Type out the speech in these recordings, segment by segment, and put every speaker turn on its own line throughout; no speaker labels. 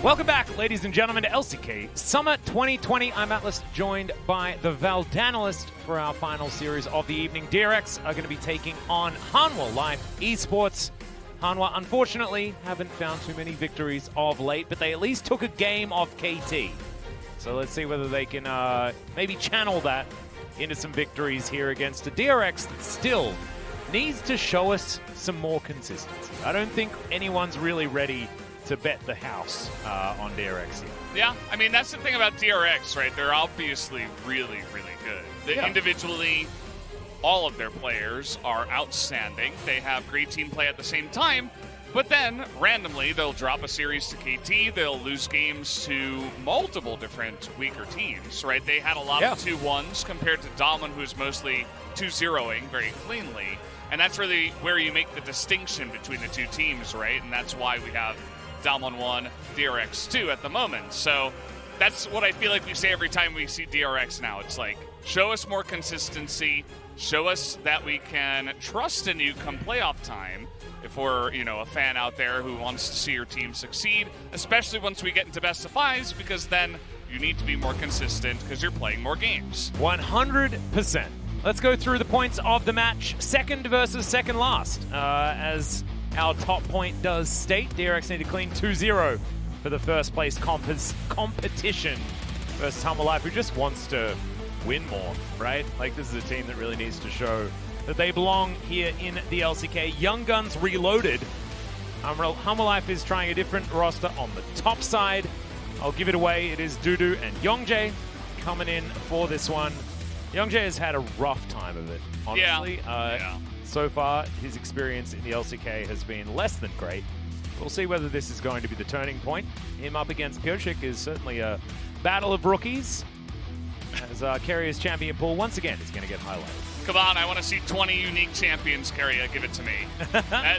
Welcome back, ladies and gentlemen, to LCK Summer 2020. I'm Atlas, joined by the Valdanalist for our final series of the evening. DRX are going to be taking on Hanwha Life Esports. Hanwha, unfortunately, haven't found too many victories of late, but they at least took a game off KT. So let's see whether they can maybe channel that into some victories here against a DRX that still needs to show us some more consistency. I don't think anyone's really ready to bet the house on DRX here.
Yeah, I mean, that's the thing about DRX, right? They're obviously really, really good. Individually, all of their players are outstanding. They have great team play at the same time, but then, randomly, they'll drop a series to KT, they'll lose games to multiple different weaker teams, right? They had a lot of 2-1s compared to Dahlman, who's mostly 2-0ing very cleanly, and that's really where you make the distinction between the two teams, right? And that's why we have Dahlman 1, DRX 2 at the moment. So that's what I feel like we say every time we see DRX now. It's like, show us more consistency, show us that we can trust in you come playoff time if we're, a fan out there who wants to see your team succeed, especially once we get into best of fives, because then you need to be more consistent because you're playing more games.
100%. Let's go through the points of the match. Second versus second last. As our top point does state, DRX need to clean 2-0 for the first place competition versus Hanwha Life, who just wants to win more, right? Like, this is a team that really needs to show that they belong here in the LCK. Young Guns reloaded. Hanwha Life is trying a different roster on the top side. I'll give it away. It is Dudu and Youngjae coming in for this one. Youngjae has had a rough time of it, honestly. So far, his experience in the LCK has been less than great. We'll see whether this is going to be the turning point. Him up against Piochik is certainly a battle of rookies, as Carrier's champion pool once again is going to get highlighted.
Come on, I want to see 20 unique champions, Carrier. Give it to me.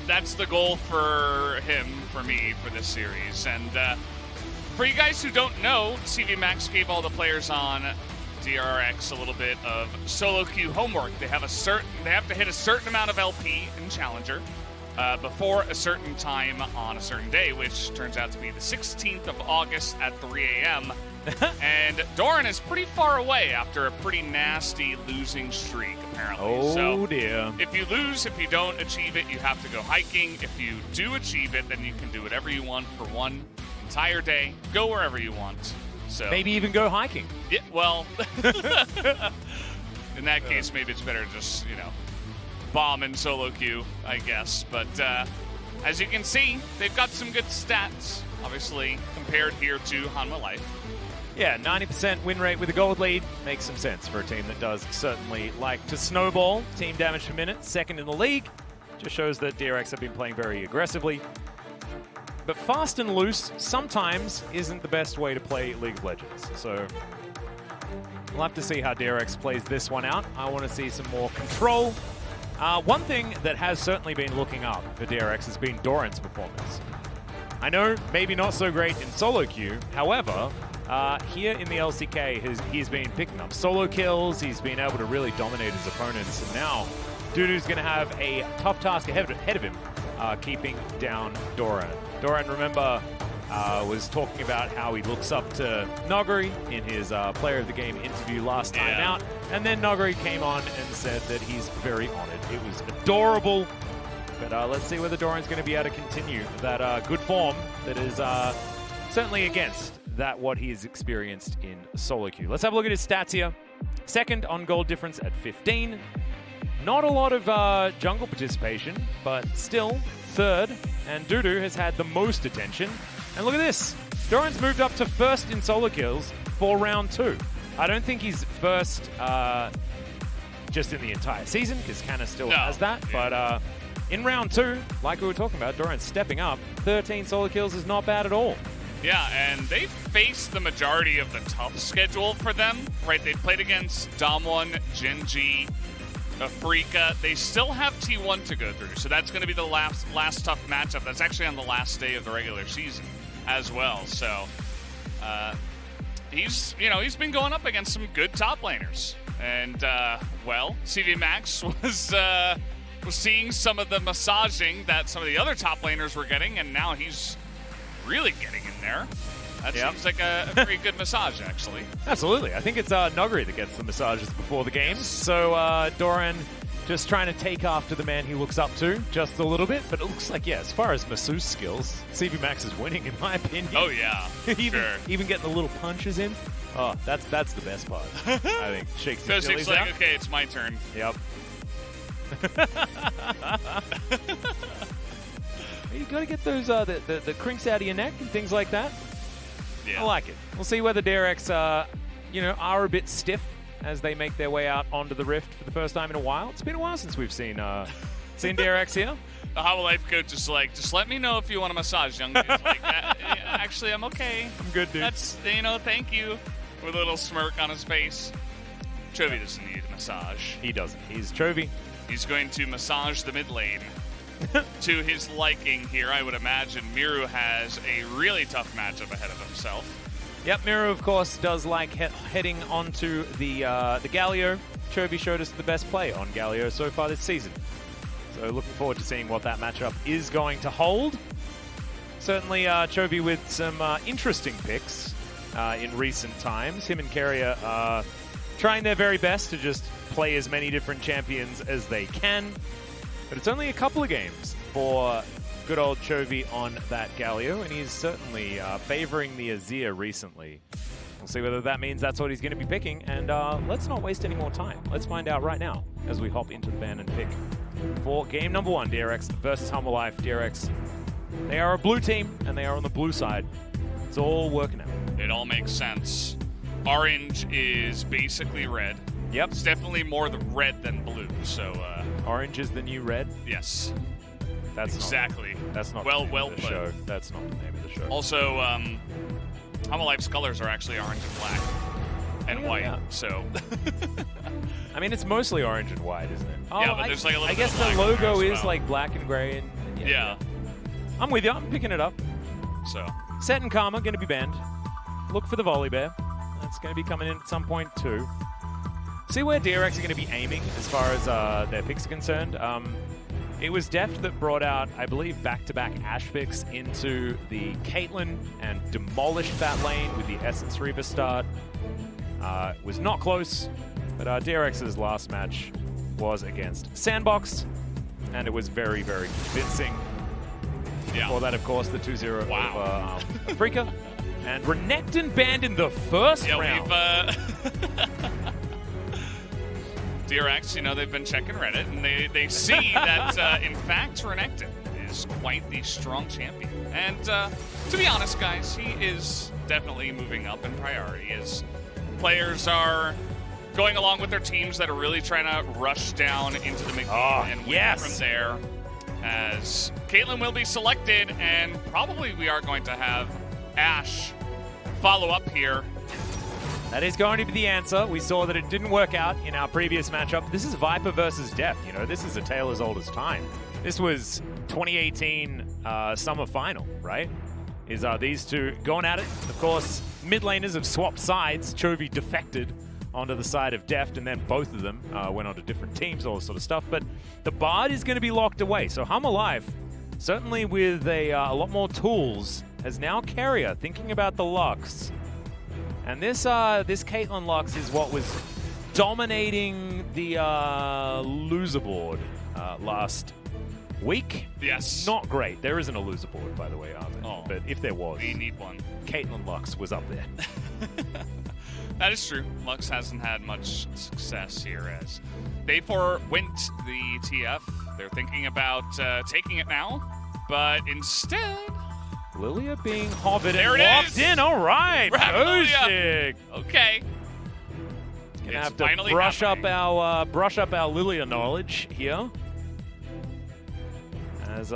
That's the goal for him, for me, for this series. And for you guys who don't know, CV Max gave all the players on DRX a little bit of solo queue homework. They have to hit a certain amount of LP in Challenger before a certain time on a certain day, which turns out to be the 16th of August at 3 a.m. And Doran is pretty far away after a pretty nasty losing streak, apparently.
Oh, dear.
If you lose, if you don't achieve it, you have to go hiking. If you do achieve it, then you can do whatever you want for one entire day. Go wherever you want. So
maybe even go hiking.
Yeah, well, in that case, maybe it's better to just, bomb in solo queue, I guess. But as you can see, they've got some good stats, obviously, compared here to Hanwha Life.
Yeah, 90% win rate with a gold lead makes some sense for a team that does certainly like to snowball. Team damage per minute, second in the league. Just shows that DRX have been playing very aggressively. But fast and loose sometimes isn't the best way to play League of Legends. So we'll have to see how DRX plays this one out. I want to see some more control. One thing that has certainly been looking up for DRX has been Doran's performance. I know maybe not so great in solo queue. However, here in the LCK, he's been picking up solo kills. He's been able to really dominate his opponents. And now Dudu's going to have a tough task ahead of him, keeping down Doran. Doran, remember, was talking about how he looks up to Noguri in his Player of the Game interview last time out. And then Noguri came on and said that he's very honored. It was adorable. But let's see whether Doran's going to be able to continue that good form that is certainly against what he has experienced in solo queue. Let's have a look at his stats here. Second on gold difference at 15. Not a lot of jungle participation, but still third. And Dudu has had the most attention. And look at this. Doran's moved up to first in solo kills for round 2. I don't think he's first just in the entire season, because Canna still has that. But in round 2, like we were talking about, Doran's stepping up. 13 solo kills is not bad at all.
Yeah, and they've faced the majority of the tough schedule for them, right? They've played against Damwon, Genji, Afrika. They still have T1 to go through, so that's going to be the last tough matchup. That's actually on the last day of the regular season as well. So he's been going up against some good top laners, and CV Max was seeing some of the massaging that some of the other top laners were getting, and now he's really getting in there. That
Yep.
seems like a very good massage, actually.
Absolutely. I think it's Nogari that gets the massages before the games. So Doran just trying to take after the man he looks up to just a little bit. But it looks like, yeah, as far as masseuse skills, CV Max is winning, in my opinion.
Oh, yeah.
even getting the little punches in. Oh, that's the best part. I think shakes the
Because it's
Achilles
like,
out.
okay, it's my turn.
Yep. You got to get those the crinks out of your neck and things like that.
Yeah.
I like it. We'll see whether DRX are a bit stiff as they make their way out onto the Rift for the first time in a while. It's been a while since we've seen DRX here.
The Hanwha life coach is like, just let me know if you want a massage, young dude. Like, actually, I'm okay.
I'm good, dude.
That's, thank you. With a little smirk on his face. Chovy doesn't need a massage.
He doesn't. He's Chovy.
He's going to massage the mid lane. To his liking here, I would imagine Miru has a really tough matchup ahead of himself.
Yep, Miru, of course, does like heading onto the Galio. Chovy showed us the best play on Galio so far this season. So looking forward to seeing what that matchup is going to hold. Certainly Chovy with some interesting picks in recent times. Him and Carrier are trying their very best to just play as many different champions as they can. But it's only a couple of games for good old Chovy on that Galio, and he's certainly favoring the Azir recently. We'll see whether that means that's what he's going to be picking, and let's not waste any more time. Let's find out right now as we hop into the ban and pick for game number 1, DRX versus Hanwha Life. DRX, they are a blue team, and they are on the blue side. It's all working out.
It all makes sense. Orange is basically red.
Yep.
It's definitely more the red than blue, so...
Orange is the new red?
Yes.
That's
exactly.
That's not
well
the name of the
put.
show. That's not the name of the show.
Also, Hanwha Life's colors are actually orange and black and white,
yeah.
so...
I mean, it's mostly orange and white, isn't it?
Yeah, but there's like a little
I
bit
guess
of
the
black in there
logo
as
is
well.
like black and gray. And
Yeah.
I'm with you. I'm picking it up.
So,
Set and Karma going to be banned. Look for the Volley Bear. That's going to be coming in at some point too. See where DRX are going to be aiming as far as their picks are concerned. It was Deft that brought out, I believe, back-to-back Ashe picks into the Caitlyn and demolished that lane with the Essence Reaver start. Was not close, but DRX's last match was against Sandbox, and it was very, very convincing.
yeah.
Before that, of course, the 2-0
Wow.
of Afrika. And Renekton banned in the first round.
DRX, they've been checking Reddit, and they see that, in fact, Renekton is quite the strong champion. And to be honest, guys, he is definitely moving up in priority as players are going along with their teams that are really trying to rush down into the mid game and win from there. As Caitlyn will be selected, and probably we are going to have Ashe follow up here.
That is going to be the answer. We saw that it didn't work out in our previous matchup. This is Viper versus Deft. This is a tale as old as time. This was 2018 Summer Final, right? Is these two going at it? Of course, mid laners have swapped sides. Chovy defected onto the side of Deft, and then both of them went on to different teams, all this sort of stuff. But the Bard is going to be locked away. So Hanwha Life, certainly with a lot more tools, has now Carrier thinking about the Lux. And this Caitlyn Lux is what was dominating the loser board last week.
Yes.
Not great. There isn't a loser board, by the way, Armin.
Oh.
But if there was,
We need one.
Caitlyn Lux was up there.
That is true. Lux hasn't had much success here as they forwent the TF. They're thinking about taking it now, but instead...
Lilia being hovered
There
and
it
locked
is!
in. All right,
Grab Lilia.
Koshik.
Okay.
Gonna
It's
have to
finally
brush
happening.
up our Lilia knowledge here, as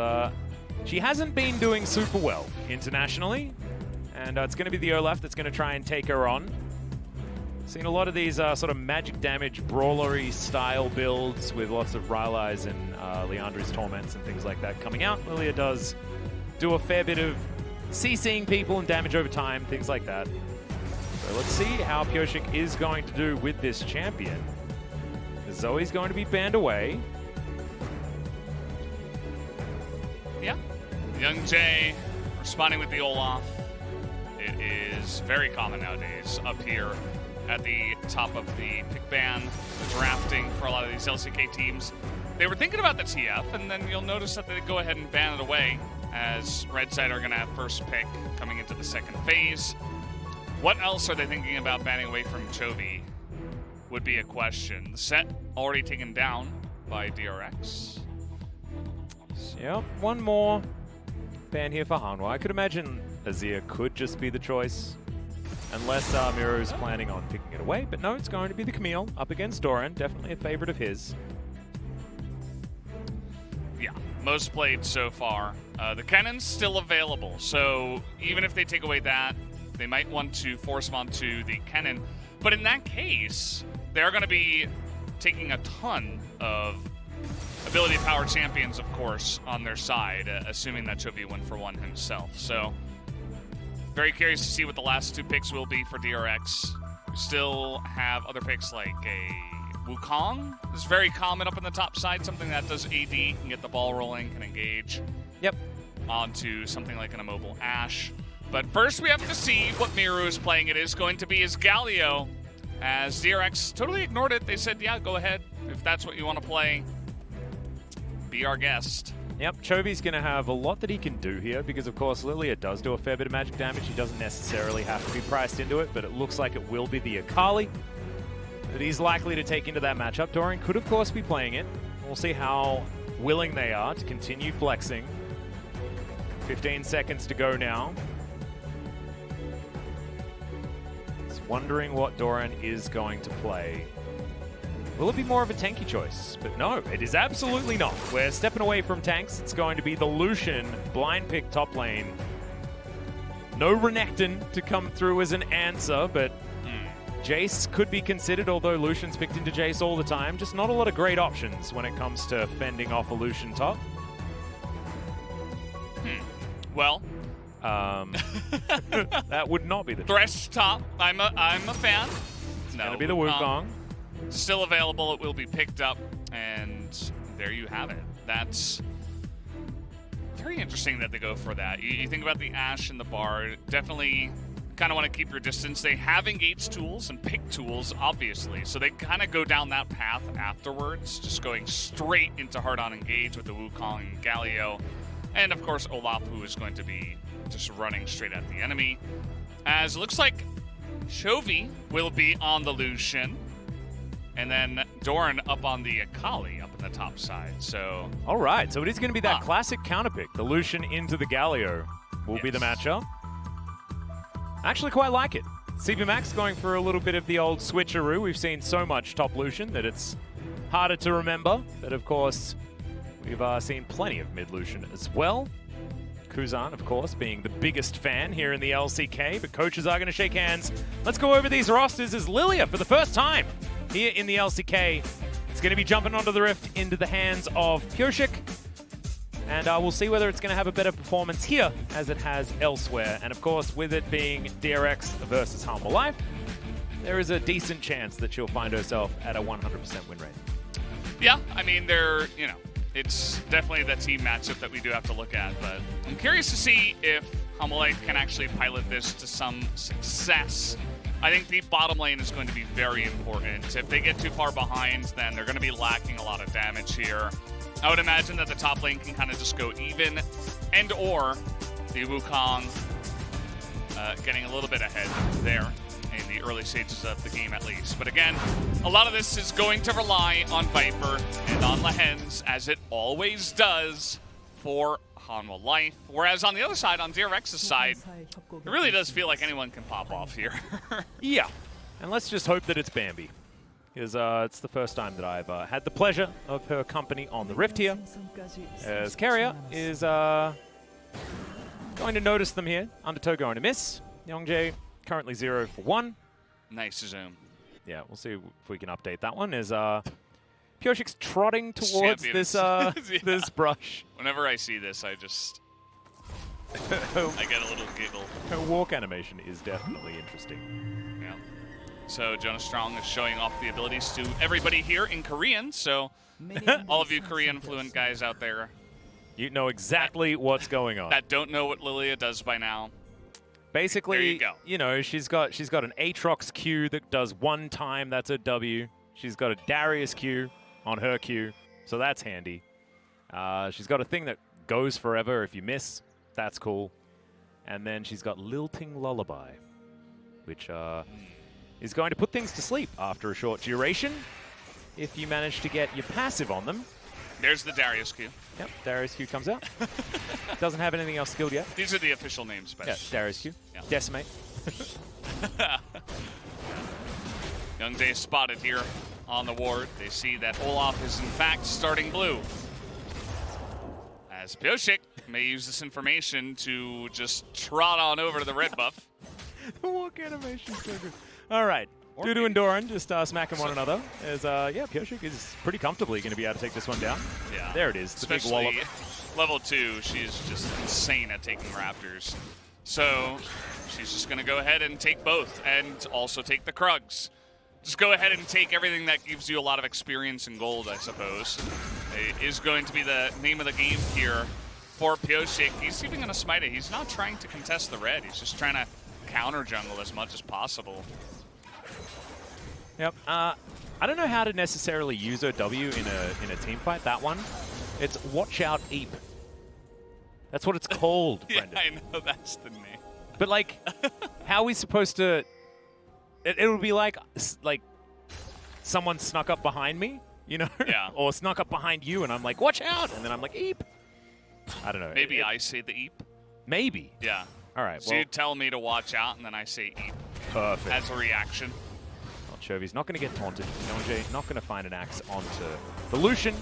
she hasn't been doing super well internationally, and it's going to be the Olaf that's going to try and take her on. Seen a lot of these sort of magic damage brawlery style builds with lots of Rylai's and Leandri's Torments and things like that coming out. Lilia does do a fair bit of CCing people and damage over time, things like that. So let's see how Koshik is going to do with this champion. Zoe's going to be banned away.
Yeah. Young Jay responding with the Olaf. It is very common nowadays up here at the top of the pick ban, drafting for a lot of these LCK teams. They were thinking about the TF, and then you'll notice that they go ahead and ban it away, as Red Side are going to have first pick coming into the second phase. What else are they thinking about banning away from Chovy would be a question. The set already taken down by DRX.
Yep, one more ban here for Hanwha. I could imagine Azir could just be the choice, unless Miro's planning on picking it away. But no, it's going to be the Camille up against Doran. Definitely a favorite of his.
Yeah, most played so far. The Cannon's still available, so even if they take away that, they might want to force him onto the Cannon. But in that case, they're going to be taking a ton of ability power champions, of course, on their side, assuming that Chovy went for one himself. So, very curious to see what the last two picks will be for DRX. We still have other picks like a Wukong. It's very common up in the top side, something that does AD, can get the ball rolling, can engage.
Yep.
Onto something like an immobile Ashe. But first we have to see what Miro is playing. It is going to be his Galio, as DRX totally ignored it. They said, yeah, go ahead. If that's what you want to play, be our guest.
Yep, Chovy's going to have a lot that he can do here because, of course, Lilia does do a fair bit of magic damage. He doesn't necessarily have to be priced into it, but it looks like it will be the Akali that he's likely to take into that matchup. Doran could, of course, be playing it. We'll see how willing they are to continue flexing. 15 seconds to go now. Just wondering what Doran is going to play. Will it be more of a tanky choice? But no, it is absolutely not. We're stepping away from tanks. It's going to be the Lucian blind pick top lane. No Renekton to come through as an answer, but Jace could be considered, although Lucian's picked into Jace all the time. Just not a lot of great options when it comes to fending off a Lucian top.
Well,
that would not be the
Thresh top. I'm a fan.
It's going to be the Wukong.
Still available. It will be picked up, and there you have it. That's very interesting that they go for that. You think about the Ashe and the Bard. Definitely kind of want to keep your distance. They have engage tools and pick tools, obviously, so they kind of go down that path afterwards, just going straight into hard-on engage with the Wukong and Galio. And, of course, Olaf, who is going to be just running straight at the enemy. As it looks like Chovy will be on the Lucian. And then Doran up on the Akali up in the top side. So,
all right, so it is going to be that classic counter pick. The Lucian into the Galio will be the matchup. I actually quite like it. CB Max going for a little bit of the old switcheroo. We've seen so much top Lucian that it's harder to remember. But, of course, we've seen plenty of mid Lucian as well. Kuzan, of course, being the biggest fan here in the LCK, but coaches are going to shake hands. Let's go over these rosters as Lilia, for the first time here in the LCK, is going to be jumping onto the Rift into the hands of Pioshik. And we'll see whether it's going to have a better performance here as it has elsewhere. And, of course, with it being DRX versus Hanwha Life, there is a decent chance that she'll find herself at a 100% win rate.
Yeah, I mean, it's definitely the team matchup that we do have to look at, but I'm curious to see if Hanwha Life can actually pilot this to some success. I think the bottom lane is going to be very important. If they get too far behind, then they're going to be lacking a lot of damage here. I would imagine that the top lane can kind of just go even, and or the Wukong getting a little bit ahead there in the early stages of the game at least. But again, a lot of this is going to rely on Viper and on Lehens, as it always does for Hanwha Life. Whereas on the other side, on DRX's side, it really does feel like anyone can pop off here.
Yeah, and let's just hope that it's Bambi. Because it's the first time that I've had the pleasure of her company on the Rift here. As Carrier is going to notice them here. Undertow going to miss. Youngjae currently 0 for 1.
Nice zoom.
Yeah, we'll see if we can update that one. As Pioshik's trotting towards this this brush.
Whenever I see this, I get a little giggle.
Her walk animation is definitely interesting.
Yeah. So Jonas Strong is showing off the abilities to everybody here in Korean. So all of you Korean fluent guys out there,
you know exactly what's going on.
That don't know what Lilia does by now.
Basically,
There you go.
you know, she's got an Aatrox Q that does one time, that's a W. She's got a Darius Q on her Q, so that's handy. She's got a thing that goes forever if you miss, that's cool. And then she's got Lilting Lullaby, which is going to put things to sleep after a short duration if you manage to get your passive on them.
There's the Darius Q.
Yep, Darius Q comes out. Doesn't have anything else skilled yet.
These are the official names, but
Yeah, Darius Q.
Yeah.
Decimate.
Youngjae spotted here on the ward. They see that Olaf is in fact starting blue. As Pioshik may use this information to just trot on over to the red buff.
The walk animation's so good. All right. Dudu and Doran just smacking one another. As yeah, Pioshik is pretty comfortably going to be able to take this one down.
Yeah.
There it is. The big wallop.
Especially level 2, she's just insane at taking Raptors. So she's just going to go ahead and take both and also take the Krugs. Just go ahead and take everything that gives you a lot of experience and gold, I suppose. It is going to be the name of the game here for Pioshik. He's even going to smite it. He's not trying to contest the red. He's just trying to counter jungle as much as possible.
Yep. I don't know how to necessarily use her W in a team fight. That one, it's watch out Eep. That's what it's called,
Yeah,
Brendan.
I know that's the name.
But like, how are we supposed to? It would be like someone snuck up behind me, you know?
Yeah.
Or snuck up behind you, and I'm like, watch out, and then I'm like, Eep. I don't know.
Maybe I say the Eep.
Maybe.
Yeah.
All right.
So
Well,
you tell me to watch out, and then I say Eep
perfect.
as a reaction.
Chovy's not going to get taunted. Youngjae not going to find an axe onto the Lucian,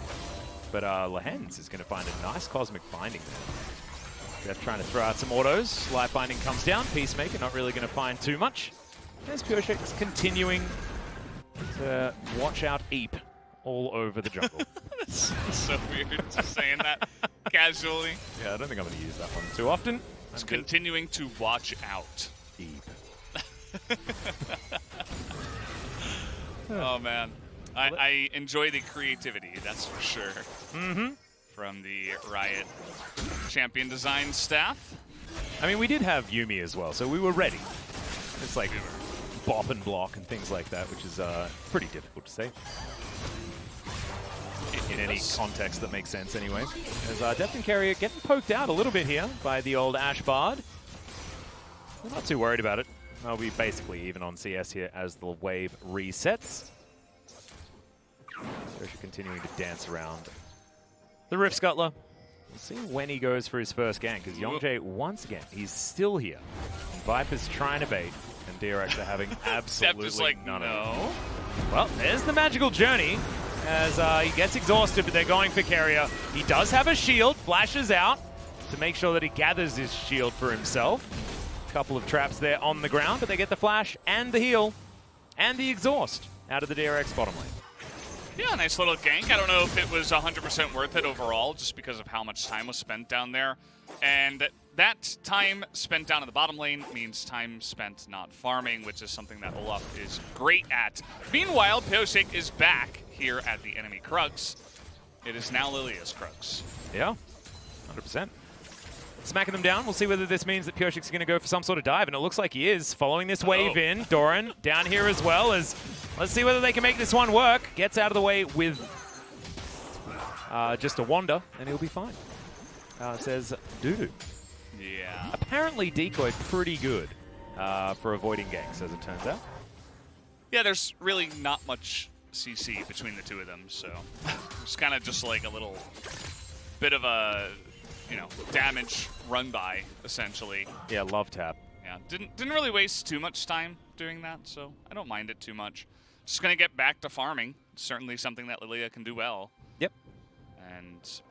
but Lehens is going to find a nice cosmic binding there. They're trying to throw out some autos. Life binding comes down. Peacemaker not really going to find too much. There's Pioshik continuing to watch out Eep all over the jungle.
It's so weird just saying that casually.
Yeah, I don't think I'm going to use that one too often.
Just continuing to watch out.
Eep.
Oh, man. I enjoy the creativity, that's for sure.
Mm-hmm.
From the Riot champion design staff.
I mean, we did have Yumi as well, so we were ready. It's like bop and block and things like that, which is pretty difficult to say. In any context that makes sense anyway. As Depth and Carrier getting poked out a little bit here by the old Ash Bard. We're not too worried about it. I'll be basically even on CS here as the wave resets. Joshua continuing to dance around the Rift Scuttler. We'll see when he goes for his first gank, because Youngjae, once again, he's still here. Viper's trying to bait, and DRX are having absolutely
Just like,
none of it.
no.
Well, there's the magical journey as he gets exhausted, but they're going for Carrier. He does have a shield, flashes out to make sure that he gathers his shield for himself. Couple of traps there on the ground, but they get the flash and the heal and the exhaust out of the DRX bottom lane.
Yeah, nice little gank. I don't know if it was 100% worth it overall, just because of how much time was spent down there. And that time spent down in the bottom lane means time spent not farming, which is something that Olaf is great at. Meanwhile, Pioshik is back here at the enemy Krugs. It is now Lilia's Krugs.
Yeah, 100%. Smacking them down. We'll see whether this means that Pioshik's going to go for some sort of dive, and it looks like he is. Following this wave in, Doran down here as well. As let's see whether they can make this one work. Gets out of the way with just a wander, and he'll be fine. Says Dudu.
Yeah.
Apparently Decoy pretty good for avoiding ganks, as it turns out.
Yeah, there's really not much CC between the two of them, so it's kind of just like a little bit of a, you know, damage run by, essentially.
Yeah, love tap.
Yeah, didn't really waste too much time doing that, so I don't mind it too much. Just gonna get back to farming. Certainly something that Lilia can do well.
Yep.
And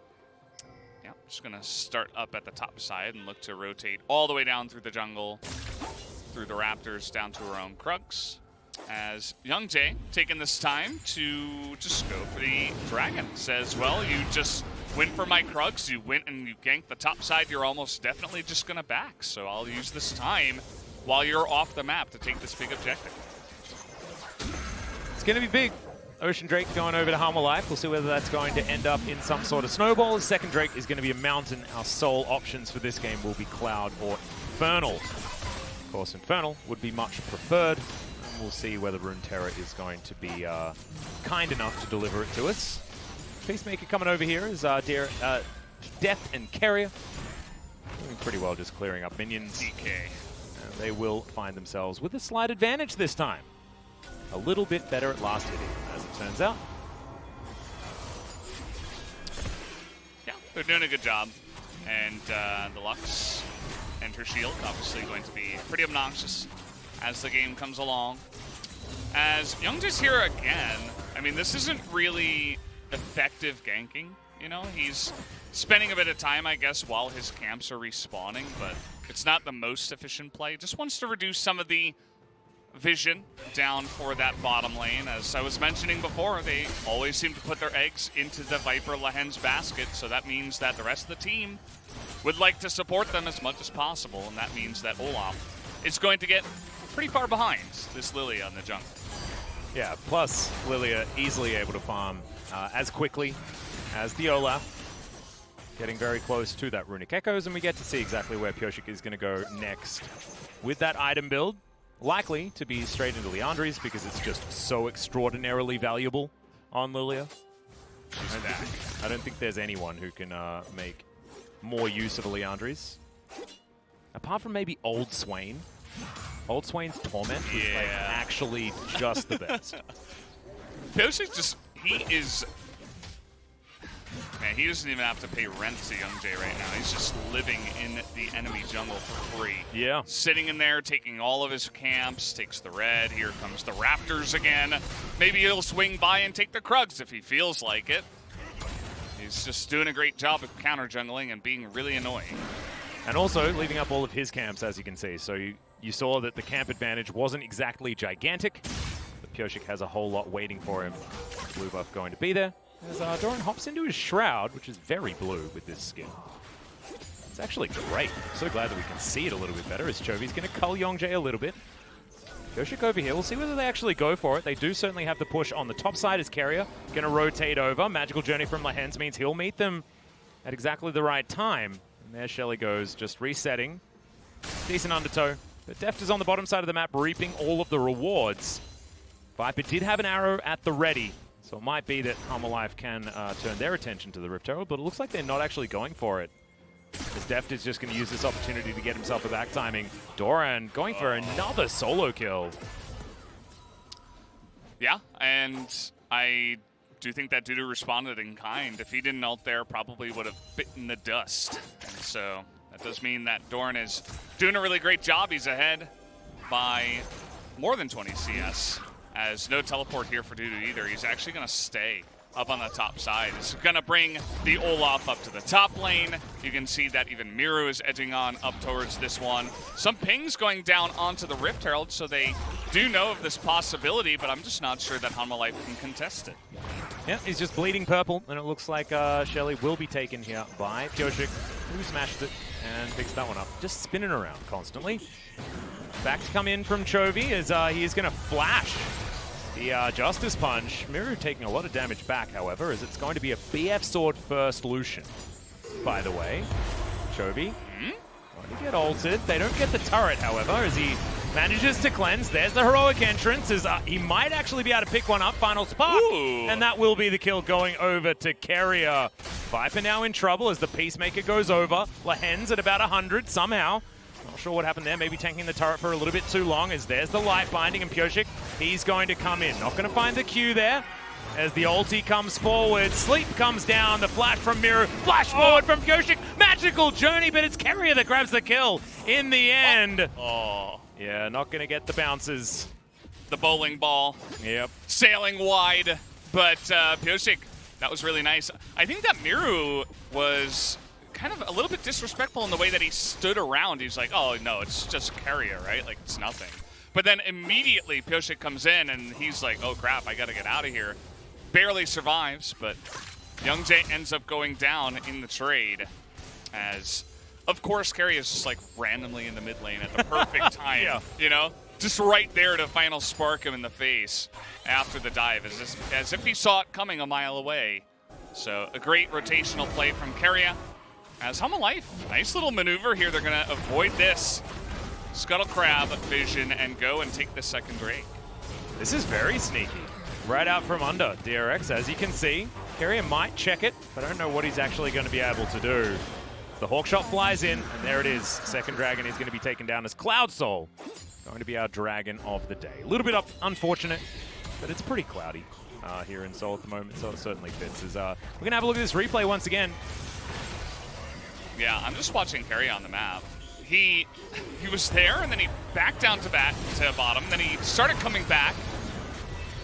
yeah, just gonna start up at the top side and look to rotate all the way down through the jungle, through the Raptors, down to her own Krugs. As Youngjae taking this time to just go for the Dragon. Says, well, you just went for my Krugs, you went and you ganked the top side, you're almost definitely just gonna back. So I'll use this time while you're off the map to take this big objective.
It's gonna be big. Ocean Drake going over to Hanwha Life. We'll see whether that's going to end up in some sort of snowball. The second Drake is going to be a mountain. Our sole options for this game will be Cloud or Infernal. Of course, Infernal would be much preferred. And we'll see whether Runeterra is going to be kind enough to deliver it to us. Peacemaker coming over here is Death and Carrier. Doing pretty well just clearing up minions.
DK.
And they will find themselves with a slight advantage this time. A little bit better at last hitting, as it turns out.
Yeah, they're doing a good job. And the Lux and her shield obviously going to be pretty obnoxious as the game comes along. As Youngjae's here again, I mean, this isn't really effective ganking. You know, he's spending a bit of time, I guess, while his camps are respawning, but it's not the most efficient play. Just wants to reduce some of the vision down for that bottom lane. As I was mentioning before, they always seem to put their eggs into the Viper Lahen's basket, so that means that the rest of the team would like to support them as much as possible, and that means that Olaf is going to get pretty far behind this Lilia on the jungle.
Yeah, plus Lilia easily able to farm as quickly as the Olaf. Getting very close to that Runic Echoes, and we get to see exactly where Pyosik is going to go next with that item build. Likely to be straight into Liandry's because it's just so extraordinarily valuable on Lilia. I don't think there's anyone who can make more use of a Liandry's. Apart from maybe Old Swain. Old Swain's Torment is like actually just the best.
Pyosik just, he is... Man, he doesn't even have to pay rent to Youngjae right now. He's just living in the enemy jungle for free.
Yeah.
Sitting in there, taking all of his camps, takes the red. Here comes the Raptors again. Maybe he'll swing by and take the Krugs if he feels like it. He's just doing a great job of counter jungling and being really annoying.
And also leaving up all of his camps, as you can see. So you saw that the camp advantage wasn't exactly gigantic, but Pyosik has a whole lot waiting for him. Blue buff going to be there. As Doran hops into his Shroud, which is very blue with this skin. It's actually great. I'm so glad that we can see it a little bit better as Chovy's going to cull Youngjae a little bit. Pyosik over here. We'll see whether they actually go for it. They do certainly have the push on the top side as Carrier. Going to rotate over. Magical Journey from Lahen's means he'll meet them at exactly the right time. And there Shelly goes, just resetting. Decent undertow. But Deft is on the bottom side of the map, reaping all of the rewards. Viper did have an arrow at the ready. So it might be that Hanwha can turn their attention to the Rift Herald, but it looks like they're not actually going for it. As Deft is just going to use this opportunity to get himself a back timing. Doran going for another solo kill.
Yeah, and I do think that Dudu responded in kind. If he didn't ult there, probably would have bitten the dust. And so that does mean that Doran is doing a really great job. He's ahead by more than 20 CS. As no teleport here for Dudu either. He's actually going to stay up on the top side. It's going to bring the Olaf up to the top lane. You can see that even Miru is edging on up towards this one. Some pings going down onto the Rift Herald, so they do know of this possibility, but I'm just not sure that Hanwha can contest it.
Yeah, he's just bleeding purple, and it looks like Shelly will be taken here by Pyosik, who smashed it and picks that one up. Just spinning around constantly. Back to come in from Chovy as he is going to flash the Justice Punch. Miru taking a lot of damage back, however, as it's going to be a BF Sword first Lucian, by the way. Chovy going to get ulted. They don't get the turret, however, as he manages to cleanse. There's the heroic entrance, as he might actually be able to pick one up. Final spark, and that will be the kill going over to Carrier. Viper now in trouble as the Peacemaker goes over. Lahen's at about 100 somehow. Not sure what happened there, maybe tanking the turret for a little bit too long as there's the light binding and Pyosik, he's going to come in. Not going to find the Q there as the ulti comes forward. Sleep comes down, the flash from Miru, flash forward from Pyosik, magical journey, but it's Carrier that grabs the kill in the end. Yeah, not going to get the bounces.
The bowling ball.
Yep.
Sailing wide, but Pyosik, that was really nice. I think that Miru was kind of a little bit disrespectful in the way that he stood around. He's like, oh, no, it's just Carrier, right? Like, it's nothing. But then immediately Pyosik comes in, and he's like, oh, crap, I got to get out of here. Barely survives, but Youngjae ends up going down in the trade as, of course, Carrier is just, like, randomly in the mid lane at the perfect time, you know? Just right there to final spark him in the face after the dive, as if he saw it coming a mile away. So a great rotational play from Carrier. As Hanwha, nice little maneuver here. They're going to avoid this. Scuttle Crab, Vision, and go and take the second Drake.
This is very sneaky. Right out from under DRX, as you can see. Carrier might check it, but I don't know what he's actually going to be able to do. The Hawkshot flies in, and there it is. Second Dragon is going to be taken down as Cloud Soul. Going to be our Dragon of the day. A little bit unfortunate, but it's pretty cloudy here in Seoul at the moment, so it certainly fits. We're going to have a look at this replay once again.
Yeah, I'm just watching Carrier on the map. He was there, and then he backed down to bottom. Then he started coming back.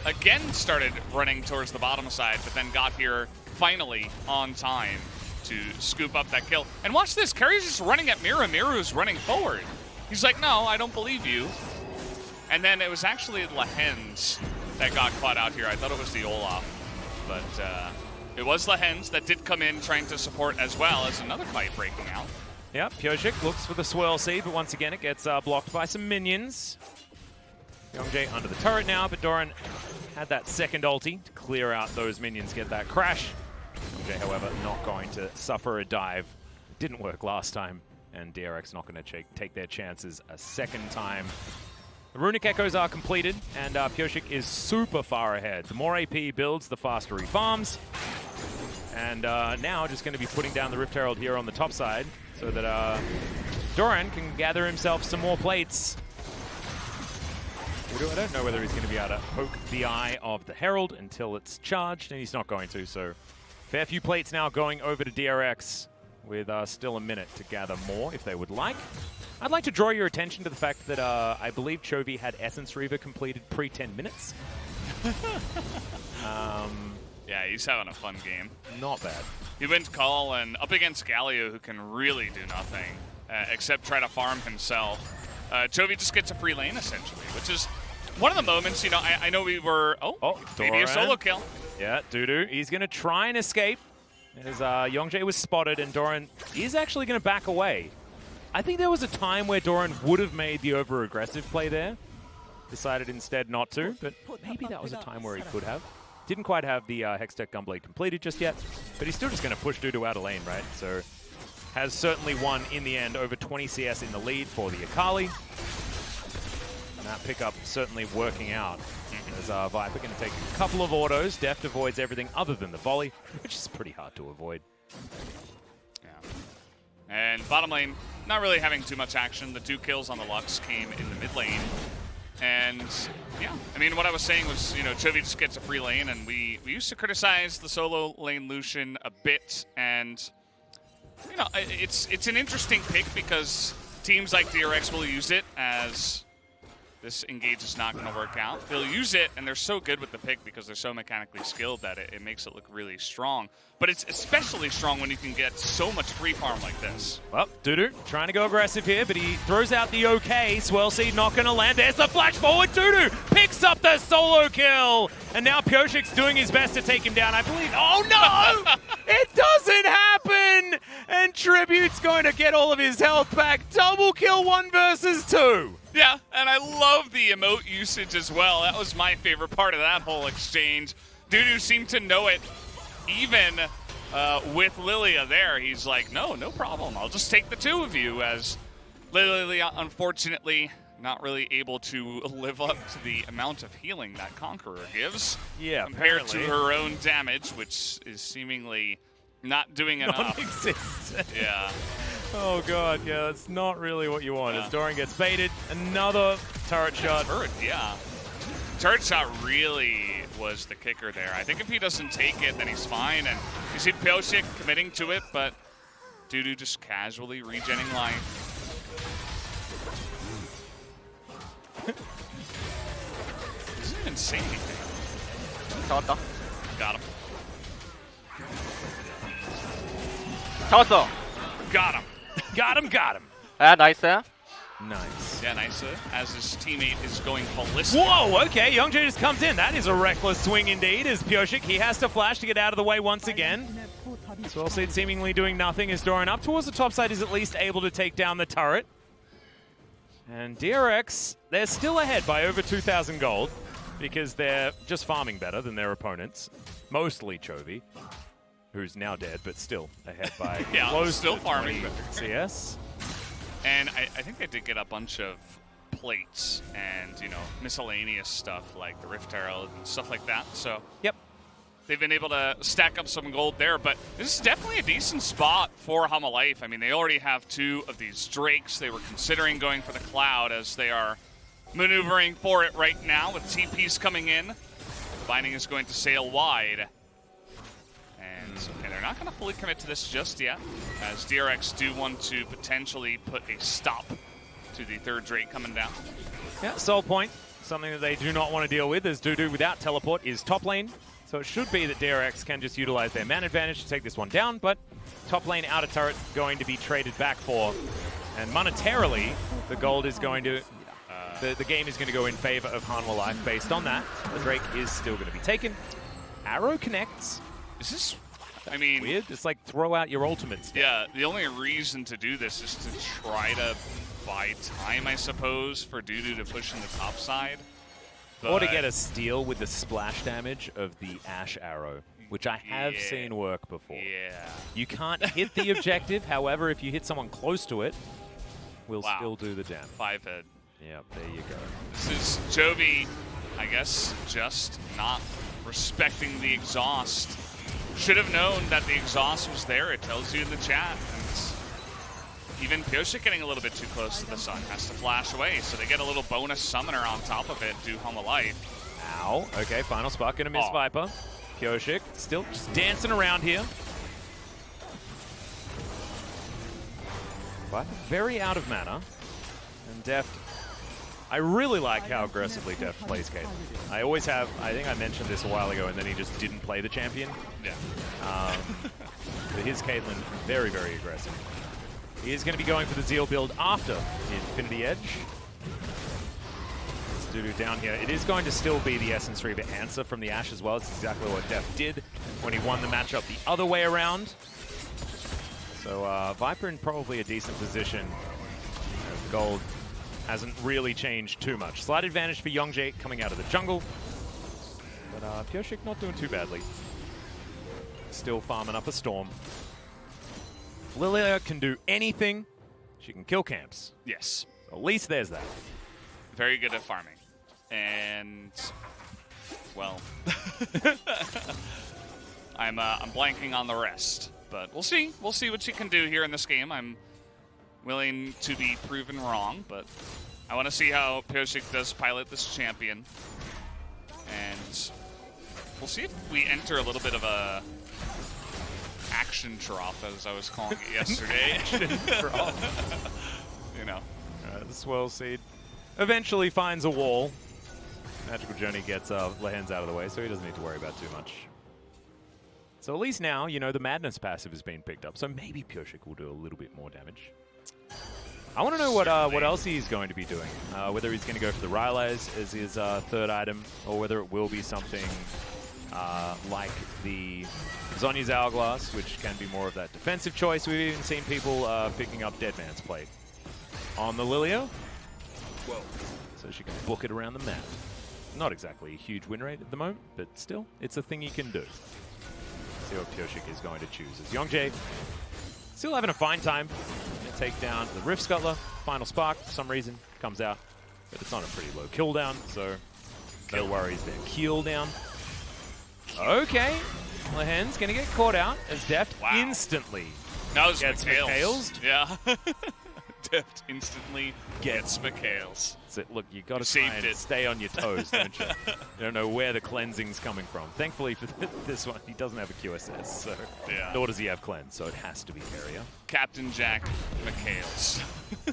Again, started running towards the bottom side, but then got here finally on time to scoop up that kill. And watch this, Carrier's just running at Miru. Miru's running forward. He's like, no, I don't believe you. And then it was actually Lehens that got caught out here. I thought it was the Olaf, but it was Lehens that did come in trying to support as well as another fight breaking out.
Yeah, Pyosik looks for the swirl seed, but once again it gets blocked by some minions. Youngjae under the turret now, but Doran had that second ulti to clear out those minions, get that crash. Youngjae, however, not going to suffer a dive. Didn't work last time, and DRX not going to take their chances a second time. The Runic Echoes are completed, and Pyosik is super far ahead. The more AP builds, the faster he farms. And now just going to be putting down the Rift Herald here on the top side, so that Doran can gather himself some more plates. I don't know whether he's going to be able to poke the eye of the Herald until it's charged, and he's not going to, so fair few plates now going over to DRX with still a minute to gather more if they would like. I'd like to draw your attention to the fact that I believe Chovy had Essence Reaver completed pre-10 minutes.
Yeah, he's having a fun game.
Not bad.
He went call and up against Galio, who can really do nothing except try to farm himself. Chovy just gets a free lane, essentially, which is one of the moments, you know, I know we were... Oh, maybe a solo kill.
Yeah, Dudu, he's going to try and escape. As Youngjae was spotted, and Doran is actually going to back away. I think there was a time where Doran would have made the over-aggressive play there. Decided instead not to, but maybe that was a time where he could have. Didn't quite have the Hextech Gunblade completed just yet, but he's still just going to push Dudu out of lane, right? So has certainly won in the end, over 20 CS in the lead for the Akali. And that pickup certainly working out. As Viper going to take a couple of autos. Deft avoids everything other than the volley, which is pretty hard to avoid.
Yeah. And bottom lane, not really having too much action. The 2 kills on the Lux came in the mid lane. And yeah, I mean, what I was saying was, you know, Chovy just gets a free lane, and we used to criticize the solo lane Lucian a bit, and you know, it's an interesting pick because teams like DRX will use it as this engage is not going to work out. They'll use it, and they're so good with the pick because they're so mechanically skilled that it makes it look really strong. But it's especially strong when you can get so much free farm like this.
Well, Dudu trying to go aggressive here, but he throws out the OK. Swirl Seed not going to land. There's the flash forward. Dudu picks up the solo kill. And now Pyosik's doing his best to take him down, I believe. Oh, no! It doesn't happen! And Tribute's going to get all of his health back. Double kill 1 versus 2.
Yeah, and I love the emote usage as well. That was my favorite part of that whole exchange. Dudu seemed to know it. Even with Lilia there, he's like, no problem. I'll just take the 2 of you, as Lilia, unfortunately, not really able to live up to the amount of healing that Conqueror gives.
Yeah,
compared
apparently.
to her own damage, which is seemingly not doing enough.
Non-existent.
Yeah.
Oh, God, yeah, that's not really what you want. As Doran gets baited, another turret shot.
Turret shot really was the kicker there. I think if he doesn't take it, then he's fine. And you see Pyosik committing to it, but Dudu just casually regenning life. Doesn't even say anything.
잡았다.
Got him.
잡았어.
Got him.
Got him.
아, 나이스.
Nice.
Yeah, nice. As his teammate is going ballistic.
Whoa, okay, Youngjae just comes in. That is a reckless swing indeed, as Pyosik, he has to flash to get out of the way once again. Swirl Seed seemingly doing nothing as Doran up towards the top side is at least able to take down the turret. And DRX, they're still ahead by over 2,000 gold because they're just farming better than their opponents. Mostly Chovy, who's now dead, but still ahead by
yeah,
close
still
to
farming
20 CS.
And I think they did get a bunch of plates and, you know, miscellaneous stuff like the Rift Herald and stuff like that. So
Yep.
they've been able to stack up some gold there. But this is definitely a decent spot for Hanwha Life. I mean, they already have 2 of these Drakes. They were considering going for the Cloud as they are maneuvering for it right now with TPs coming in. The Binding is going to sail wide. And okay, they're not going to fully commit to this just yet, as DRX do want to potentially put a stop to the 3rd Drake coming down.
Yeah, Soul Point, something that they do not want to deal with, as Dudu without teleport is top lane. So it should be that DRX can just utilize their man advantage to take this one down, but top lane outer turret going to be traded back for. And monetarily, the gold is going to... The game is going to go in favor of Hanwha Life based on that. The Drake is still going to be taken. Arrow connects.
Is this... I mean...
Weird, just like throw out your ultimates.
Yeah, the only reason to do this is to try to buy time, I suppose, for Dudu to push in the top side. But
or to get a steal with the splash damage of the Ash Arrow, which I have seen work before.
Yeah.
You can't hit the objective, however, if you hit someone close to it, we'll still do the damage.
5-head.
Yep, there you go.
This is Jovi, I guess, just not respecting the exhaust. Should have known that the exhaust was there, it tells you in the chat. And even Pyosik getting a little bit too close to the sun, has to flash away, so they get a little bonus summoner on top of it, do Hanwha Life.
Ow. Okay, final spark, gonna miss Viper. Pyosik still just dancing around here. Viper very out of mana. And Deft, I really like how aggressively Deft plays Caitlyn. I always have. I think I mentioned this a while ago, and then he just didn't play the champion.
Yeah.
But his Caitlyn, very, very aggressive. He is going to be going for the Zeal build after Infinity Edge. Let's do down here. It is going to still be the Essence Reaver answer from the Ashe as well. It's exactly what Deft did when he won the matchup the other way around. So Viper in probably a decent position. Gold hasn't really changed too much. Slight advantage for Youngjae coming out of the jungle. But Pyosik not doing too badly. Still farming up a storm. Lilia can do anything. She can kill camps.
Yes.
So at least there's that.
Very good at farming. And, well, I'm blanking on the rest. But we'll see. We'll see what she can do here in this game. I'm willing to be proven wrong, but I want to see how Pyosik does pilot this champion. And we'll see if we enter a little bit of a action drop, as I was calling it yesterday.
Action drop.
You know.
The Swirl Seed eventually finds a wall. Magical Journey gets Lehens out of the way, so he doesn't need to worry about too much. So at least now, you know, the Madness passive has been picked up, so maybe Pyosik will do a little bit more damage. I want to know what else he's going to be doing. Whether he's going to go for the Rylai's as his 3rd item, or whether it will be something like the Zhonya's Hourglass, which can be more of that defensive choice. We've even seen people picking up Dead Man's Plate on the Lilia. Whoa. So she can book it around the map. Not exactly a huge win rate at the moment, but still, it's a thing you can do. See what Pyosik is going to choose. As Youngjae still having a fine time. Gonna take down the Rift Scuttler. Final spark, for some reason, comes out. But it's on a pretty low cooldown, so no worries there. Cooldown. Okay. Lehen's gonna get caught out as Deft instantly gets McHale'd.
Yeah. Deft instantly gets McHale's.
So look, you got to try and stay on your toes, don't you? You don't know where the cleansing's coming from. Thankfully for this one, he doesn't have a QSS, so nor does he have cleanse, so it has to be Carrier.
Captain Jack McHale's.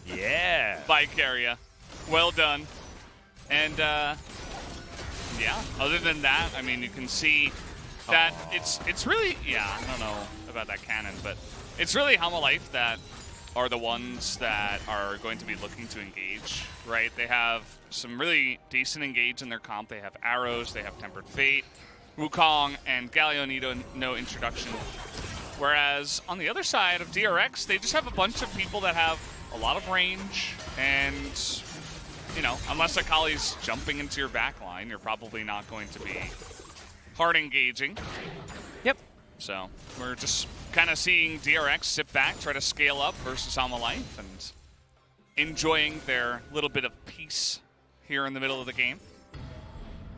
Yeah.
By Carrier. Well done. And yeah, other than that, I mean, you can see that it's really, I don't know about that cannon, but it's really Hanwha Life that are the ones that are going to be looking to engage, right? They have some really decent engage in their comp. They have arrows, they have Tempered Fate, Wukong, and Galio need no introduction. Whereas on the other side of DRX, they just have a bunch of people that have a lot of range, and, you know, unless Akali's jumping into your backline, you're probably not going to be hard engaging.
Yep.
So we're just kind of seeing DRX sit back, try to scale up versus Hanwha Life, and enjoying their little bit of peace here in the middle of the game.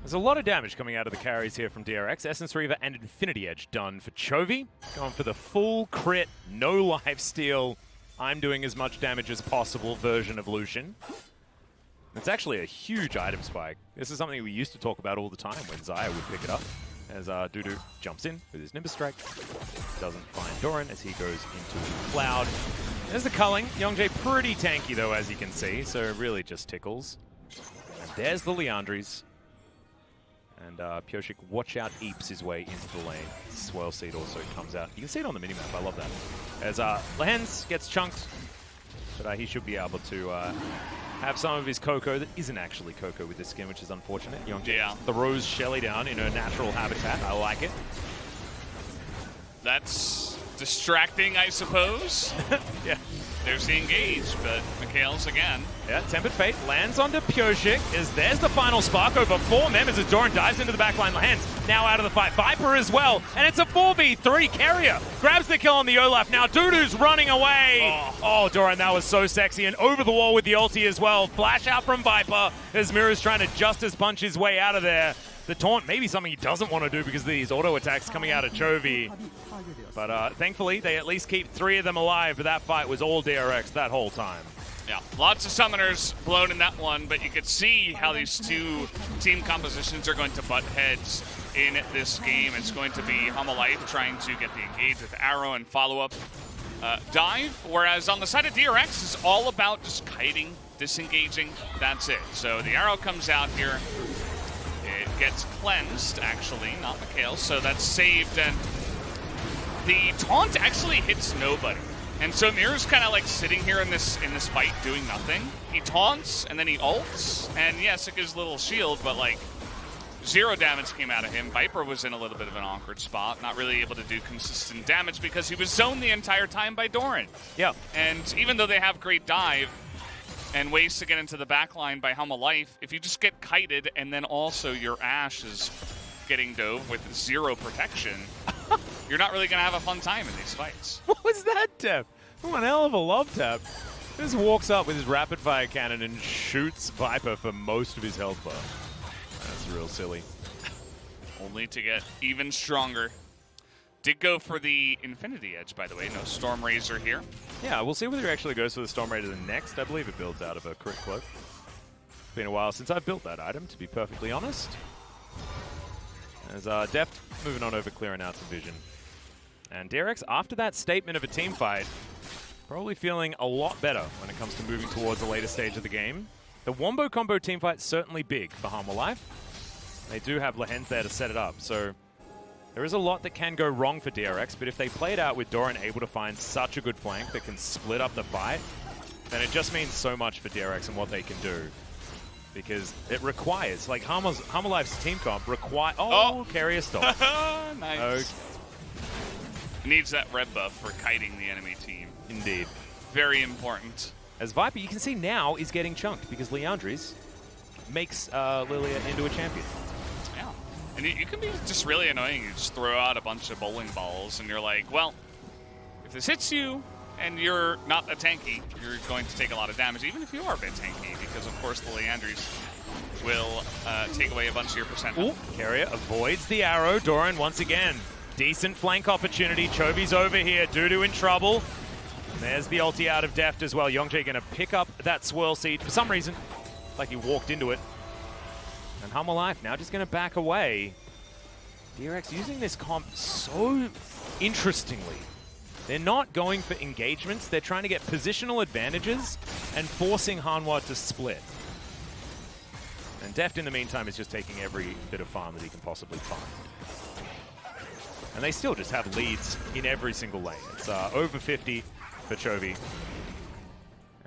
There's a lot of damage coming out of the carries here from DRX. Essence Reaver and Infinity Edge done for Chovy. Going for the full crit, no life steal. I'm doing as much damage as possible version of Lucian. It's actually a huge item spike. This is something we used to talk about all the time when Xayah would pick it up. As Dudu jumps in with his Nimbus Strike. Doesn't find Doran as he goes into the cloud. There's the culling. Youngjae pretty tanky though, as you can see, so it really just tickles. And there's the Liandry's. And Pioshik, watch out, eeps his way into the lane. Swirl Seed also comes out. You can see it on the minimap, I love that. As Lehens gets chunked, but he should be able to have some of his Coco that isn't actually Coco with this skin, which is unfortunate. Youngjae throws Shelly down in her natural habitat. I like it.
That's distracting, I suppose.
Yeah.
There's the engage, but Mikhail's again.
Yeah, Tempered Fate lands onto Pioshik as there's the final spark over 4 members as Doran dives into the backline. Lehens now out of the fight. Viper as well, and it's a 4v3. Carrier grabs the kill on the Olaf. Now Dudu's running away. Oh, Doran, that was so sexy. And over the wall with the ulti as well. Flash out from Viper as Mirror's trying to Justice punch his way out of there. The taunt may be something he doesn't want to do because of these auto attacks coming out of Chovy. But thankfully, they at least keep 3 of them alive, but that fight was all DRX that whole time.
Yeah, lots of summoners blown in that one, but you could see how these two team compositions are going to butt heads in this game. It's going to be Hanwha Life trying to get the engage with Arrow and follow-up dive, whereas on the side of DRX, it's all about just kiting, disengaging, that's it. So the Arrow comes out here. It gets cleansed, actually, not Mikhail, so that's saved, and the taunt actually hits nobody. And so Mirror's kind of like sitting here in this fight doing nothing. He taunts, and then he ults, and yes, it gives a little shield, but like 0 damage came out of him. Viper was in a little bit of an awkward spot, not really able to do consistent damage because he was zoned the entire time by Doran.
Yeah.
And even though they have great dive, and ways to get into the backline by Hanwha Life, if you just get kited and then also your Ashe is getting dove with 0 protection, you're not really going to have a fun time in these fights.
What was that tap? One hell of a love tap. Just walks up with his rapid fire cannon and shoots Viper for most of his health bar. That's real silly.
Only to get even stronger. Did go for the Infinity Edge, by the way. No Storm Razor here.
Yeah, we'll see whether he actually goes for the Storm Raider next. I believe it builds out of a Crit Cloak. It's been a while since I've built that item, to be perfectly honest. As Deft moving on over, clearing out some vision. And DRX, after that statement of a team fight, probably feeling a lot better when it comes to moving towards the later stage of the game. The Wombo combo team fight's certainly big for Hanwha Life. They do have Lehens there to set it up, so there is a lot that can go wrong for DRX, but if they play it out with Doran able to find such a good flank that can split up the fight, then it just means so much for DRX and what they can do. Because it requires, like Hanwha Life's team comp require. Oh, Carrier stop.
Nice.
Okay.
Needs that red buff for kiting the enemy team.
Indeed.
Very important.
As Viper, you can see now, is getting chunked because Liandry's makes Lilia into a champion.
Yeah. And you can be just really annoying. You just throw out a bunch of bowling balls and you're like, well, if this hits you and you're not a tanky, you're going to take a lot of damage, even if you are a bit tanky, because of course the Liandry's will take away a bunch of your percent.
Ooh, Carrier avoids the arrow. Doran once again. Decent flank opportunity. Chovy's over here. Dudu in trouble. And there's the ulti out of Deft as well. Youngjae going to pick up that Swirl Seed for some reason. Like he walked into it. And Hanwha Life now just going to back away. DRX using this comp so interestingly. They're not going for engagements. They're trying to get positional advantages and forcing Hanwha to split. And Deft in the meantime is just taking every bit of farm that he can possibly find. And they still just have leads in every single lane. It's over 50 for Chovy.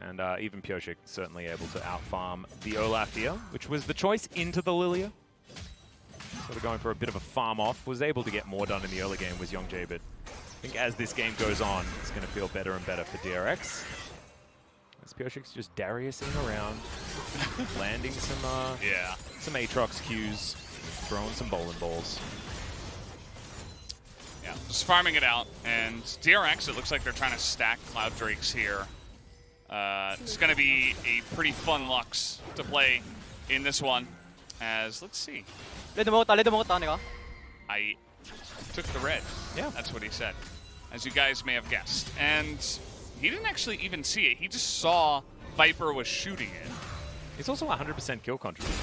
And even Pioshik certainly able to outfarm the Olaf here, which was the choice into the Lilia. Sort of going for a bit of a farm off. Was able to get more done in the early game was Youngjae, but I think as this game goes on, it's going to feel better and better for DRX. As Pioshik's just Dariusing around, landing some Aatrox Qs, throwing some bowling balls.
Yeah, just farming it out, and DRX, it looks like they're trying to stack Cloud Drakes here. It's going to be a pretty fun Lux to play in this one. As, let's see.
레드 먹었다 내가.
I took the red.
Yeah.
That's what he said, as you guys may have guessed. And he didn't actually even see it. He just saw Viper was shooting it.
He's also 100% kill contribution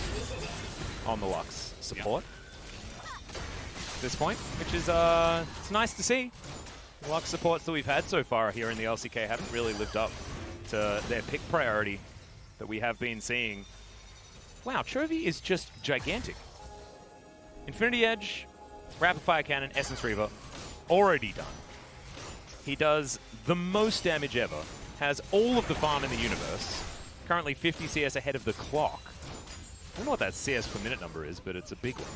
on the Lux support at this point, which is it's nice to see. The Lux supports that we've had so far here in the LCK haven't really lived up to their pick priority that we have been seeing. Wow, Chovy is just gigantic. Infinity Edge, Rapid Fire Cannon, Essence Reaver, already done. He does the most damage ever, has all of the farm in the universe, currently 50 CS ahead of the clock. I don't know what that CS per minute number is, but it's a big one.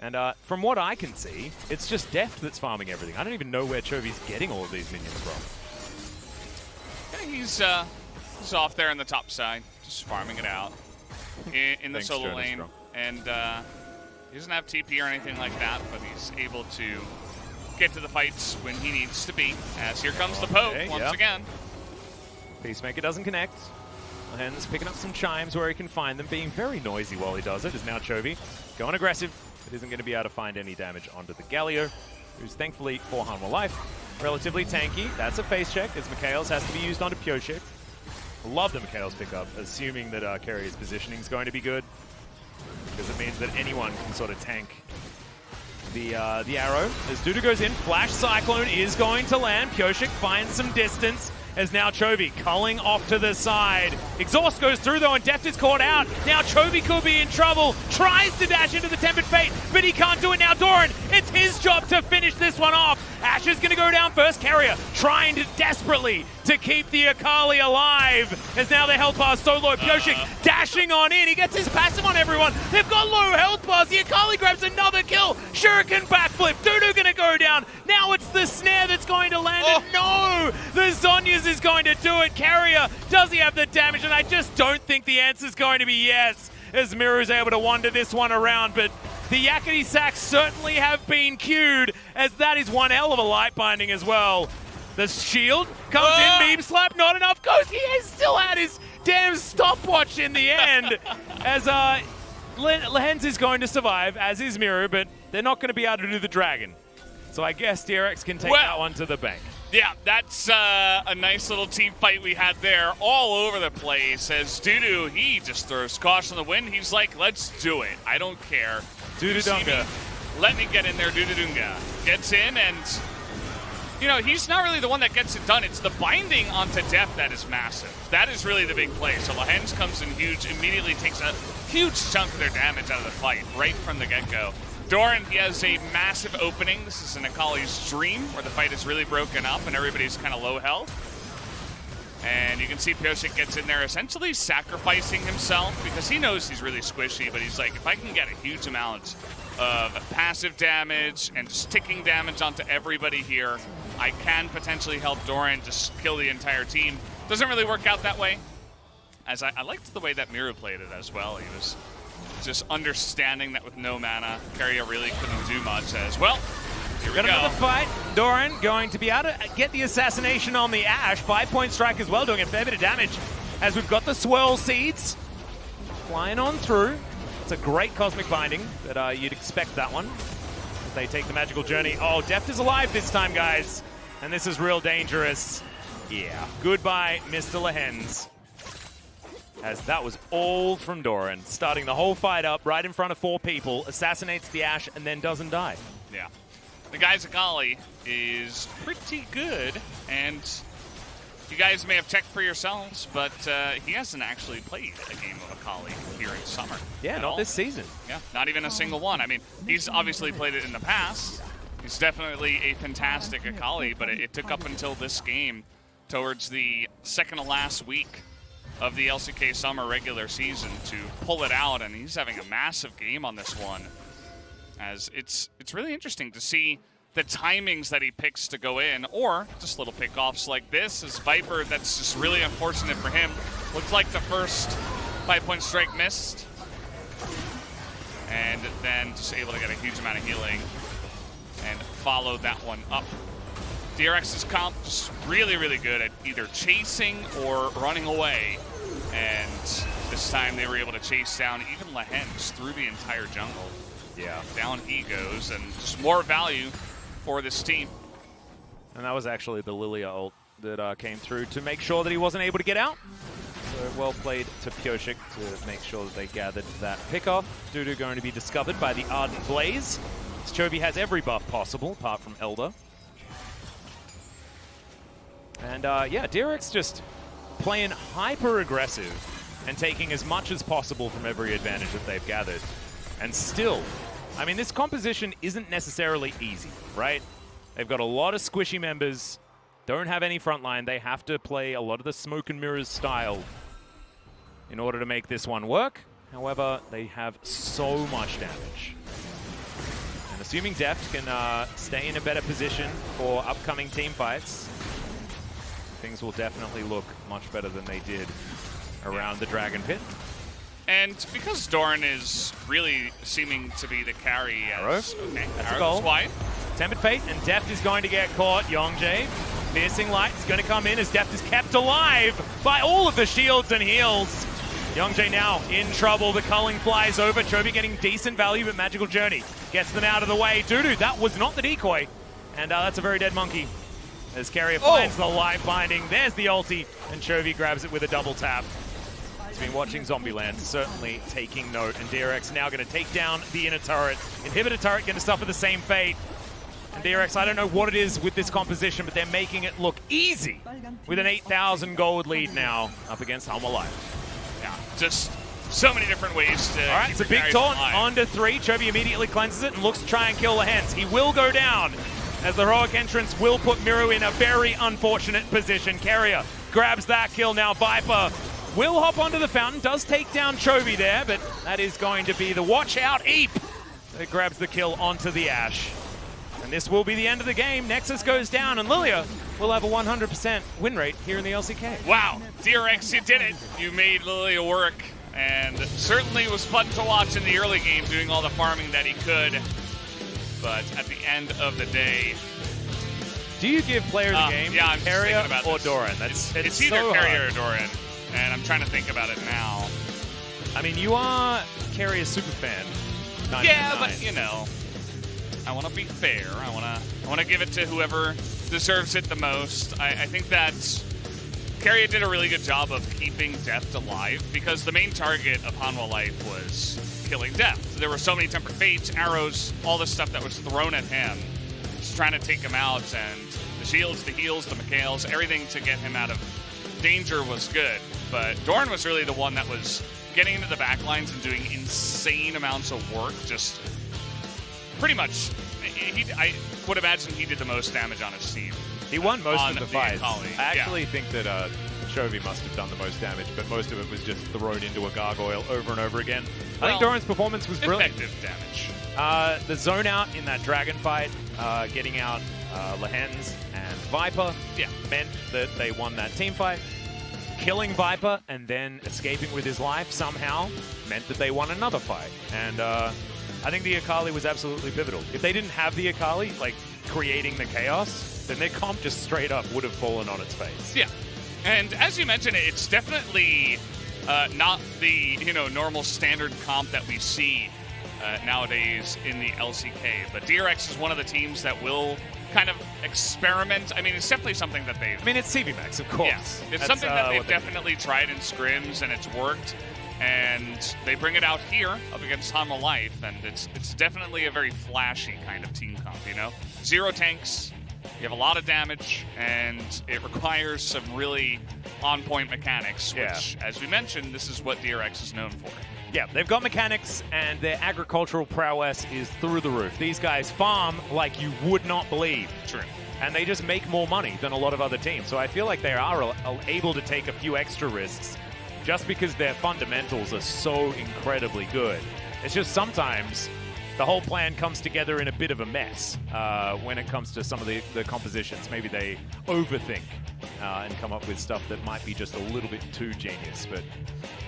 And from what I can see, it's just Deft that's farming everything. I don't even know where Chovy's getting all of these minions from.
Yeah, he's off there on the top side, just farming it out in the
Thanks,
solo
Jonas
lane.
Strong.
And he doesn't have TP or anything like that, but he's able to get to the fights when he needs to be. As here comes the poke once again.
Peacemaker doesn't connect. Hen's picking up some chimes where he can find them, being very noisy while he does it. Is now Chovy going aggressive, but isn't going to be able to find any damage onto the Galio, who's thankfully for Hanwha life. Relatively tanky. That's a face check, as Mikhail's has to be used onto Pyoshik. Love the Mikhail's pickup, assuming that Carrier's positioning is going to be good, because it means that anyone can sort of tank the arrow. As Duda goes in, Flash Cyclone is going to land. Pyoshik finds some distance, as now Chovy culling off to the side. Exhaust goes through though, and Deft is caught out. Now Chovy could be in trouble. Tries to dash into the Tempered Fate, but he can't do it now. Doran, it's his job to finish this one off. Ash is going to go down first. Carrier trying to desperately to keep the Akali alive, as now the health bar is so low. Pyoshik dashing on in. He gets his passive on everyone. They've got low health bars. The Akali grabs another kill. Shuriken backflip. Dudu going to go down. Now it's the snare that's going to land. And no! The Zhonya's is going to do it. Carrier, does he have the damage? And I just don't think the answer is going to be yes, as Miru's able to wander this one around. But the Yakety Sacks certainly have been queued, as that is one hell of a light binding as well. The shield comes in, beam slap, not enough goes. He has still had his damn stopwatch in the end, as Lehens is going to survive, as is Miru, but they're not going to be able to do the dragon. So I guess DRX can take that one to the bank.
Yeah, that's a nice little team fight we had there, all over the place. As Dudu, he just throws caution to the wind. He's like, let's do it. I don't care.
Dudu-dunga.
Let me get in there. Dudu-dunga gets in, and you know, he's not really the one that gets it done. It's the binding onto Deft that is massive. That is really the big play. So Lehens comes in huge, immediately takes a huge chunk of their damage out of the fight right from the get-go. Doran, he has a massive opening. This is an Akali's dream, where the fight is really broken up and everybody's kind of low health. And you can see Pyoshik gets in there, essentially sacrificing himself, because he knows he's really squishy, but he's like, if I can get a huge amount of passive damage and just ticking damage onto everybody here, I can potentially help Doran just kill the entire team. Doesn't really work out that way, as I liked the way that Miru played it as well. He was just understanding that with no mana, Carrier really couldn't do much. As well, here we go.
Another fight. Doran going to be able to get the assassination on the Ash. 5-point strike as well, doing a fair bit of damage, as we've got the swirl seeds flying on through. It's a great cosmic binding, but you'd expect that one as they take the magical journey. Oh, Deft is alive this time, guys, and this is real dangerous. Yeah, goodbye, Mr. Lehens. As that was all from Doran, starting the whole fight up right in front of 4 people, assassinates the Ash, and then doesn't die.
Yeah. The guy's Akali is pretty good, and you guys may have checked for yourselves, but he hasn't actually played a game of Akali here in Summer.
Yeah, not this season.
Yeah, not even a single one. I mean, he's obviously played it in the past. He's definitely a fantastic Akali, but it took up until this game, towards the second to last week of the LCK Summer regular season, to pull it out, and he's having a massive game on this one. As it's really interesting to see the timings that he picks to go in, or just little pickoffs like this. As Viper, that's just really unfortunate for him. Looks like the first 5-point strike missed, and then just able to get a huge amount of healing and follow that one up. DRX's comp just really, really good at either chasing or running away. And this time they were able to chase down even Lehens through the entire jungle.
Yeah.
Down he goes, and just more value for this team.
And that was actually the Lilia ult that came through to make sure that he wasn't able to get out. So well played to Pioshik to make sure that they gathered that pickoff. Dudu going to be discovered by the Ardent Blaze. Chovy has every buff possible, apart from Elder. And yeah, DRX just playing hyper-aggressive and taking as much as possible from every advantage that they've gathered. And still, I mean, this composition isn't necessarily easy, right? They've got a lot of squishy members, don't have any frontline. They have to play a lot of the smoke and mirrors style in order to make this one work. However, they have so much damage. And assuming Deft can stay in a better position for upcoming team fights, things will definitely look much better than they did around the Dragon Pit.
And because Doran is really seeming to be the carry as...
Arrow.
Okay,
That's a
Arrow
goal.
wide.
Tempered Fate, and Deft is going to get caught. Yongjae, Piercing Light is going to come in as Deft is kept alive by all of the shields and heals. Yongjae now in trouble. The culling flies over. Chovy getting decent value, but Magical Journey gets them out of the way. Dudu, that was not the decoy. And that's a very dead monkey. As Carrier finds the live binding. There's the ulti, and Chovy grabs it with a double tap. He's been watching Zombieland, certainly taking note. And DRX now going to take down the inner turret. Inhibitor turret going to suffer the same fate. And DRX, I don't know what it is with this composition, but they're making it look easy with an 8,000 gold lead now up against Hanwha Life.
Yeah, just so many different ways to.
All right, it's a big taunt onto 3. Chovy immediately cleanses it and looks to try and kill the Hens. He will go down as the heroic entrance will put Miru in a very unfortunate position. Carrier grabs that kill now. Viper will hop onto the fountain, does take down Chovy there, but that is going to be the watch out Eep that grabs the kill onto the Ashe. And this will be the end of the game. Nexus goes down, and Lilia will have a 100% win rate here in the LCK.
Wow, DRX, you did it. You made Lilia work, and certainly was fun to watch in the early game, doing all the farming that he could. But at the end of the day...
Do you give player of the game
yeah, I'm
Carrier
about
or
this.
Doran?
It's either
so
Carrier
hard.
or Doran, and I'm trying to think about it now.
I mean, you are Carrier super fan.
Yeah, but you know, I want to be fair. I want to give it to whoever deserves it the most. I think that Carrier did a really good job of keeping Deft alive, because the main target of Hanwha Life was killing Deft. There were so many tempered fates, arrows, all this stuff that was thrown at him, just trying to take him out, and the shields, the heals, the McHales, everything to get him out of danger was good. But Doran was really the one that was getting into the back lines and doing insane amounts of work, just pretty much. I would imagine he did the most damage on his team.
He won most of the fights.
Akali.
I actually think that Chovy must have done the most damage, but most of it was just thrown into a gargoyle over and over again. I think Doran's performance was brilliant.
Effective damage.
The zone out in that dragon fight, getting out Lehens and Viper, meant that they won that team fight. Killing Viper and then escaping with his life somehow meant that they won another fight. And I think the Akali was absolutely pivotal. If they didn't have the Akali, like, creating the chaos, then their comp just straight up would have fallen on its face.
Yeah. And as you mentioned, it's definitely not the normal standard comp that we see nowadays in the LCK. But DRX is one of the teams that will kind of experiment. I mean, it's definitely something that they've...
I mean, it's CV Max, of course.
Yeah. It's something that they've definitely tried in scrims, and it's worked. And they bring it out here up against Hanwha Life, and it's definitely a very flashy kind of team comp, you know? 0 tanks, you have a lot of damage, and it requires some really on-point mechanics, which, as we mentioned, this is what DRX is known for.
Yeah, they've got mechanics, and their agricultural prowess is through the roof. These guys farm like you would not believe.
True.
And they just make more money than a lot of other teams. So I feel like they are able to take a few extra risks just because their fundamentals are so incredibly good. It's just sometimes the whole plan comes together in a bit of a mess when it comes to some of the compositions. Maybe they overthink and come up with stuff that might be just a little bit too genius. But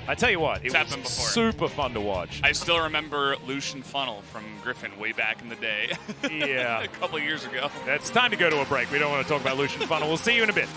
I tell you what, it
It's
was
happened before.
super fun to watch.
I still remember Lucian Funnel from Griffin way back in the day.
Yeah.
A couple years ago.
It's time to go to a break. We don't want to talk about Lucian Funnel. We'll see you in a bit.